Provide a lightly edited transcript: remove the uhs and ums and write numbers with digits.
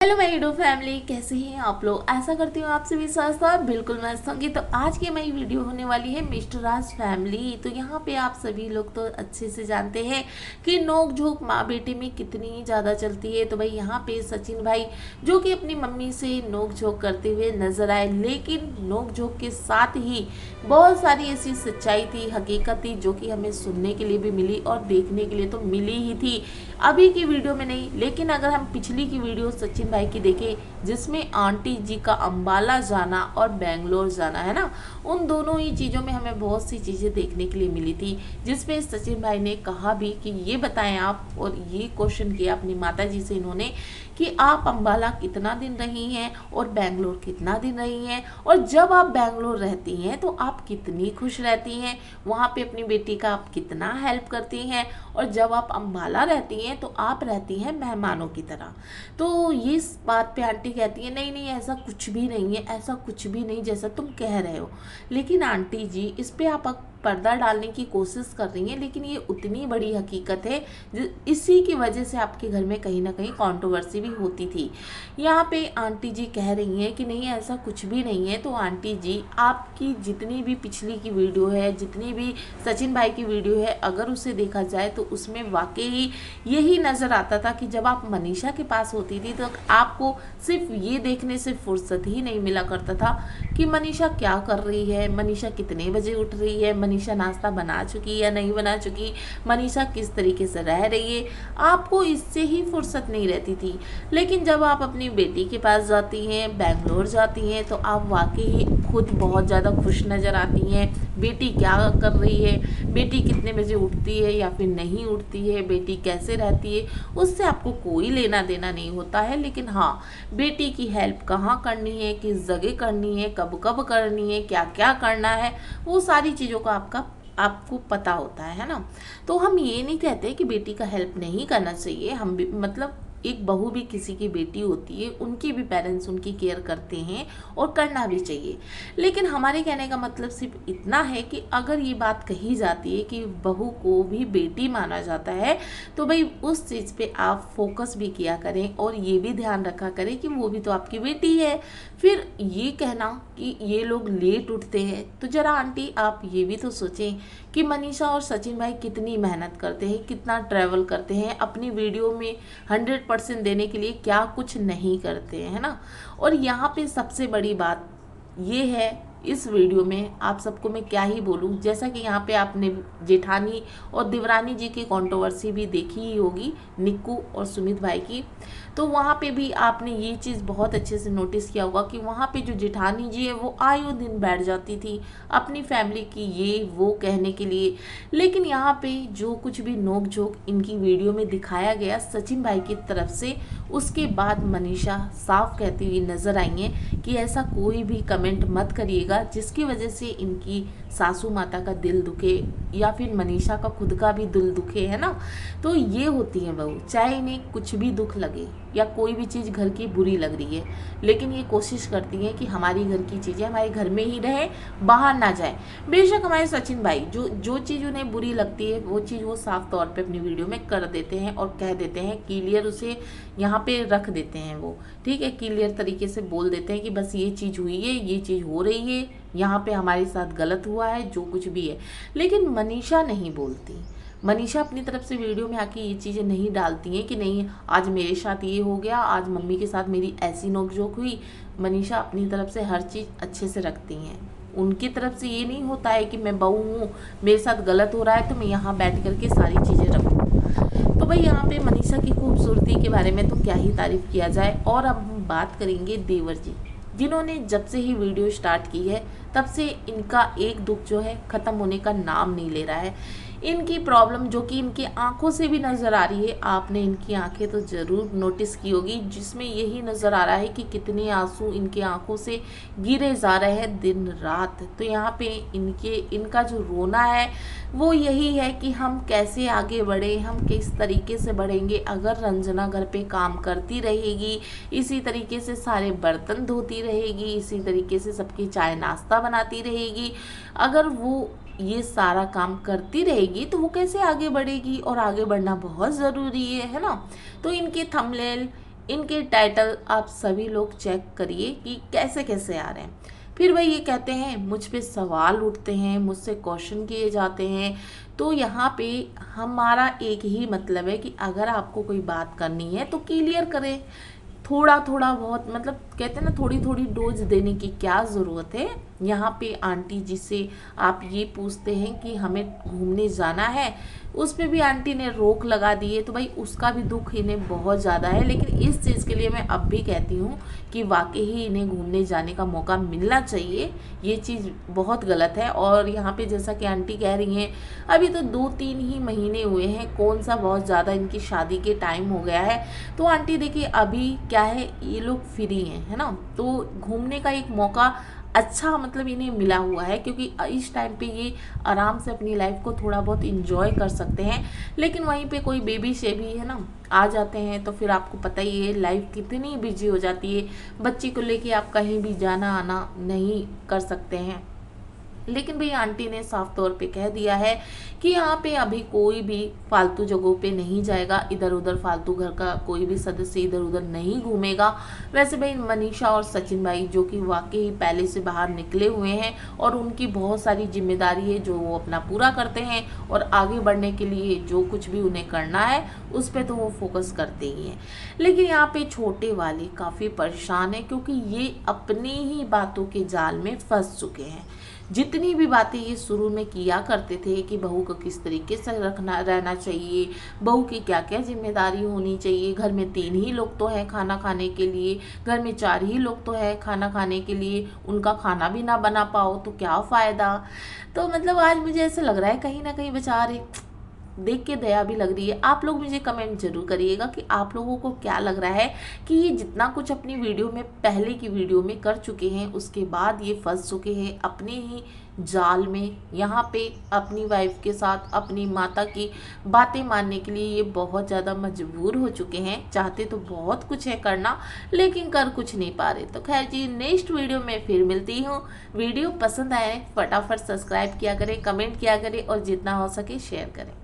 Hello my YouTube family, कैसे हैं आप लोग। ऐसा करती हूँ आप सभी स्वास्थ्य बिल्कुल मस्त होंगी। तो आज की मेरी वीडियो होने वाली है मिस्टर राज फैमिली। तो यहाँ पे आप सभी लोग तो अच्छे से जानते हैं कि नोक झोंक माँ बेटे में कितनी ज़्यादा चलती है। तो भाई यहाँ पे सचिन भाई जो कि अपनी मम्मी से नोक झोंक करते हुए नजर आए, लेकिन नोक झोंक के साथ ही बहुत सारी ऐसी सच्चाई थी, हकीकत थी, जो कि हमें सुनने के लिए भी मिली और देखने के लिए तो मिली ही थी। अभी की वीडियो में नहीं, लेकिन अगर हम पिछली की वीडियो सचिन भाई की देखें, जिसमें आंटी जी का अंबाला जाना और बेंगलोर जाना है ना, उन दोनों ही चीज़ों में हमें बहुत सी चीज़ें देखने के लिए मिली थी, जिसमें सचिन भाई ने कहा भी कि ये बताएं आप, और ये क्वेश्चन किया अपनी माता जी से इन्होंने कि आप अंबाला कितना दिन रही हैं और बेंगलोर कितना दिन रही हैं, और जब आप बेंगलोर रहती हैं तो आप कितनी खुश रहती हैं, वहाँ पे अपनी बेटी का आप कितना हेल्प करती हैं, और जब आप अंबाला रहती हैं तो आप रहती हैं मेहमानों की तरह। तो ये इस बात पे आंटी कहती है, नहीं नहीं ऐसा कुछ भी नहीं है, ऐसा कुछ भी नहीं जैसा तुम कह रहे हो। लेकिन आंटी जी, इस पे आप पर्दा डालने की कोशिश कर रही हैं, लेकिन ये उतनी बड़ी हकीकत है इसी की वजह से आपके घर में कहीं ना कहीं कंट्रोवर्सी भी होती थी। यहाँ पे आंटी जी कह रही हैं कि नहीं ऐसा कुछ भी नहीं है। तो आंटी जी, आपकी जितनी भी पिछली की वीडियो है, जितनी भी सचिन भाई की वीडियो है, अगर उसे देखा जाए तो उसमें वाकई यही नज़र आता था कि जब आप मनीषा के पास होती थी तो आपको सिर्फ ये देखने से फुर्सत ही नहीं मिला करता था कि मनीषा क्या कर रही है, मनीषा कितने बजे उठ रही है, मनीषा नाश्ता बना चुकी या नहीं बना चुकी, मनीषा किस तरीके से रह रही है, आपको इससे ही फुर्सत नहीं रहती थी। लेकिन जब आप अपनी बेटी के पास जाती हैं, बेंगलोर जाती हैं, तो आप वाकई खुद बहुत ज़्यादा खुश नज़र आती हैं। बेटी क्या कर रही है, बेटी कितने बजे उठती है या फिर नहीं उठती है, बेटी कैसे रहती है, उससे आपको कोई लेना देना नहीं होता है। लेकिन हाँ, बेटी की हेल्प कहाँ करनी है, किस जगह करनी है, कब कब करनी है, क्या क्या करना है, वो सारी चीज़ों का आपको पता होता है ना। तो हम ये नहीं कहते कि बेटी का हेल्प नहीं करना चाहिए। हम भी मतलब एक बहू भी किसी की बेटी होती है, उनके भी पेरेंट्स उनकी केयर करते हैं और करना भी चाहिए। लेकिन हमारे कहने का मतलब सिर्फ इतना है कि अगर ये बात कही जाती है कि बहू को भी बेटी माना जाता है, तो भाई उस चीज़ पे आप फोकस भी किया करें और ये भी ध्यान रखा करें कि वो भी तो आपकी बेटी है। फिर ये कहना कि ये लोग लेट उठते हैं, तो ज़रा आंटी आप ये भी तो सोचें कि मनीषा और सचिन भाई कितनी मेहनत करते हैं, कितना ट्रैवल करते हैं, अपनी वीडियो में 100% देने के लिए क्या कुछ नहीं करते हैं, है ना। और यहाँ पे सबसे बड़ी बात ये है, इस वीडियो में आप सबको मैं क्या ही बोलूँ, जैसा कि यहाँ पे आपने जेठानी और देवरानी जी की कंट्रोवर्सी भी देखी ही होगी, निक्कू और सुमित भाई की। तो वहाँ पे भी आपने ये चीज़ बहुत अच्छे से नोटिस किया होगा कि वहाँ पे जो जेठानी जी है वो आयो दिन बैठ जाती थी अपनी फैमिली की ये वो कहने के लिए। लेकिन यहाँ पे जो कुछ भी नोक झोंक इनकी वीडियो में दिखाया गया सचिन भाई की तरफ से, उसके बाद मनीषा साफ कहती हुई नजर आई हैं कि ऐसा कोई भी कमेंट मत करिएगा जिसकी वजह से इनकी सासू माता का दिल दुखे या फिर मनीषा का खुद का भी दिल दुखे, है ना। तो ये होती है बहू, चाहे इन्हें कुछ भी दुख लगे या कोई भी चीज़ घर की बुरी लग रही है, लेकिन ये कोशिश करती हैं कि हमारी घर की चीज़ें हमारे घर में ही रहे, बाहर ना जाए। बेशक हमारे सचिन भाई जो चीज़ उन्हें बुरी लगती है वो चीज़ वो साफ तौर पे अपनी वीडियो में कर देते हैं और कह देते हैं, क्लियर उसे यहाँ पे रख देते हैं। वो ठीक है, क्लियर तरीके से बोल देते हैं कि बस ये चीज़ हुई है, ये चीज़ हो रही है, यहाँ पे हमारे साथ गलत हुआ है, जो कुछ भी है। लेकिन मनीषा नहीं बोलती। मनीषा अपनी तरफ से वीडियो में आके ये चीज़ें नहीं डालती हैं कि नहीं आज मेरे साथ ये हो गया, आज मम्मी के साथ मेरी ऐसी नोकझोंक हुई। मनीषा अपनी तरफ से हर चीज़ अच्छे से रखती हैं। उनकी तरफ से ये नहीं होता है कि मैं बहू हूँ, मेरे साथ गलत हो रहा है तो मैं यहाँ बैठ करके सारी चीज़ें रखूँ। तो भाई यहाँ पे मनीषा की खूबसूरती के बारे में तो क्या ही तारीफ़ किया जाए। और अब हम बात करेंगे देवर जी, जिन्होंने जब से ही वीडियो स्टार्ट की है तब से इनका एक दुख जो है ख़त्म होने का नाम नहीं ले रहा है। इनकी प्रॉब्लम जो कि इनकी आंखों से भी नज़र आ रही है, आपने इनकी आंखें तो ज़रूर नोटिस की होगी, जिसमें यही नज़र आ रहा है कि कितने आंसू इनकी आंखों से गिरे जा रहे हैं दिन रात। तो यहाँ पे इनका जो रोना है वो यही है कि हम कैसे आगे बढ़े, हम किस तरीके से बढ़ेंगे। अगर रंजना घर पे काम करती रहेगी, इसी तरीके से सारे बर्तन धोती रहेगी, इसी तरीके से सबकी चाय नाश्ता बनाती रहेगी, अगर वो ये सारा काम करती रहेगी तो वो कैसे आगे बढ़ेगी। और आगे बढ़ना बहुत ज़रूरी है ना। तो इनके थंबनेल, इनके टाइटल आप सभी लोग चेक करिए कि कैसे कैसे आ रहे हैं। फिर भाई ये कहते हैं मुझ पे सवाल उठते हैं, मुझसे क्वेश्चन किए जाते हैं। तो यहाँ पे हमारा एक ही मतलब है कि अगर आपको कोई बात करनी है तो क्लियर करें। थोड़ा थोड़ा बहुत मतलब कहते हैं ना, थोड़ी थोड़ी डोज देने की क्या ज़रूरत है। यहाँ पे आंटी जिससे आप ये पूछते हैं कि हमें घूमने जाना है, उस पे भी आंटी ने रोक लगा दी है। तो भाई उसका भी दुख इन्हें बहुत ज़्यादा है, लेकिन इस चीज़ के लिए मैं अब भी कहती हूँ कि वाकई ही इन्हें घूमने जाने का मौका मिलना चाहिए। ये चीज़ बहुत गलत है। और यहाँ पे जैसा कि आंटी कह रही हैं, अभी तो 2-3 ही महीने हुए हैं, कौन सा बहुत ज़्यादा इनकी शादी के टाइम हो गया है। तो आंटी देखिए अभी क्या है, ये लोग फ्री हैं, है ना, तो घूमने का एक मौका अच्छा मतलब इन्हें मिला हुआ है, क्योंकि इस टाइम पे ये आराम से अपनी लाइफ को थोड़ा बहुत इंजॉय कर सकते हैं। लेकिन वहीं पे कोई बेबी शेबी है ना आ जाते हैं, तो फिर आपको पता ही है लाइफ कितनी बिजी हो जाती है। बच्ची को लेके आप कहीं भी जाना आना नहीं कर सकते हैं। लेकिन भाई आंटी ने साफ तौर पे कह दिया है कि यहाँ पे अभी कोई भी फालतू जगहों पे नहीं जाएगा, इधर उधर फालतू घर का कोई भी सदस्य इधर उधर नहीं घूमेगा। वैसे भाई मनीषा और सचिन भाई जो कि वाकई पहले से बाहर निकले हुए हैं और उनकी बहुत सारी जिम्मेदारी है जो वो अपना पूरा करते हैं, और आगे बढ़ने के लिए जो कुछ भी उन्हें करना है उस पर तो वो फोकस करते ही हैं। लेकिन यहाँ पे छोटे वाले काफ़ी परेशान हैं, क्योंकि ये अपनी ही बातों के जाल में फंस चुके हैं। जितनी भी बातें ये शुरू में किया करते थे कि बहू को किस तरीके से रहना चाहिए, बहू की क्या क्या जिम्मेदारी होनी चाहिए, घर में 3 ही लोग तो हैं खाना खाने के लिए, घर में 4 ही लोग तो हैं खाना खाने के लिए, उनका खाना भी ना बना पाओ तो क्या फ़ायदा। तो मतलब आज मुझे ऐसा लग रहा है कहीं ना कहीं बेचारे, देख के दया भी लग रही है। आप लोग मुझे कमेंट जरूर करिएगा कि आप लोगों को क्या लग रहा है कि ये जितना कुछ अपनी वीडियो में पहले की वीडियो में कर चुके हैं, उसके बाद ये फंस चुके हैं अपने ही जाल में। यहाँ पे अपनी वाइफ के साथ अपनी माता की बातें मानने के लिए ये बहुत ज़्यादा मजबूर हो चुके हैं। चाहते तो बहुत कुछ है करना, लेकिन कर कुछ नहीं पा रहे। तो खैर जी, नेक्स्ट वीडियो में फिर मिलती हूँ। वीडियो पसंद आए फटाफट सब्सक्राइब किया करें, कमेंट किया करें और जितना हो सके शेयर करें।